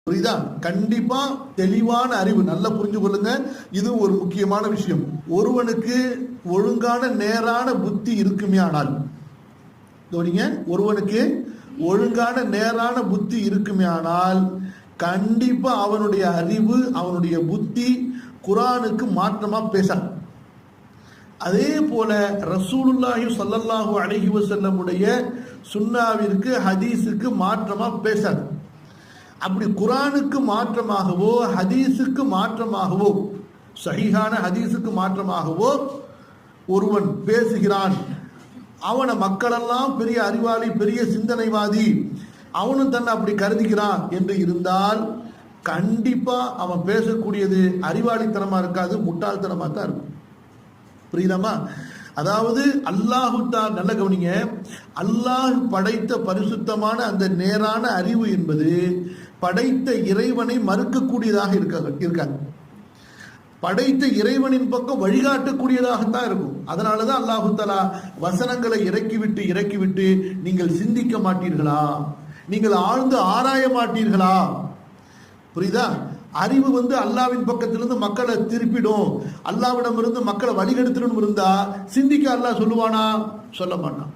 புரியுதா? கண்டிப்பா தெளிவான அறிவு, நல்லா புரிஞ்சு கொள்ளுங்க. இது ஒரு முக்கியமான விஷயம். ஒருவனுக்கு ஒழுங்கான நேரான புத்தி இருக்குமே ஆனால், ஒருவனுக்கு ஒழுங்கான நேரான புத்தி இருக்குமே ஆனால் கண்டிப்பா அவனுடைய அறிவு, அவனுடைய புத்தி குர்ஆனுக்கு மாற்றமா பேசாது. அதே போல ரசூலுல்லாஹி ஸல்லல்லாஹு அலைஹி வஸல்லம் உடைய சுன்னாவிற்கு, ஹதீஸுக்கு மாற்றமா பேசாது. அப்படி குர்ஆனுக்கு மாற்றமாகவோ ஹதீஸுக்கு மாற்றமாகவோ, சஹீஹான ஹதீஸுக்கு மாற்றமாகவோ ஒருவன் பேசுகிறான், அவனை மக்களெல்லாம் பெரிய அறிவாளி, பெரிய சிந்தனைவாதி, அவனும் தன்னை அப்படி கருதுகிறான் என்று இருந்தால் கண்டிப்பா அவன் பேசக்கூடியது அறிவாளித்தனமா இருக்காது, முட்டாள்தனமா தான் இருக்கும். புரியுதாமா? அதாவது அல்லாஹு தான், நல்ல கவனிங்க, அல்லாஹ் படைத்த பரிசுத்தமான அந்த நேரான அறிவு என்பது படைத்த இறைவனை மறுக்கக்கூடியதாக இருக்காது. படைத்த இறைவனின் பக்கம் வழிகாட்டக்கூடியதாகத்தான் இருக்கும். அதனாலதான் அல்லாஹு தஆலா வசனங்களை இறக்கிவிட்டு நீங்கள் சிந்திக்க மாட்டீர்களா, நீங்கள் ஆழ்ந்து ஆராய மாட்டீர்களா? புரியுதா? அறிவு அல்லாவின் பக்கத்திலிருந்து மக்களை திருப்பிடும், அல்லாவிடமிருந்து மக்களை வழிகெடுத்துடும் இருந்தா சிந்திக்க அல்லாஹ் சொல்லுவானா? சொல்ல மாட்டான்.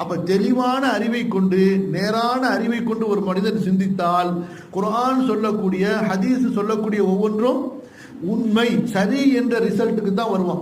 அப்ப தெளிவான அறிவை கொண்டு, நேரான அறிவை கொண்டு ஒரு மனிதன் சிந்தித்தால் குர்ஆன் சொல்லக்கூடிய, ஹதீஸ் சொல்லக்கூடிய ஒவ்வொன்றும் உண்மை, சரி என்ற ரிசல்ட்டுக்கு தான் வருவான்.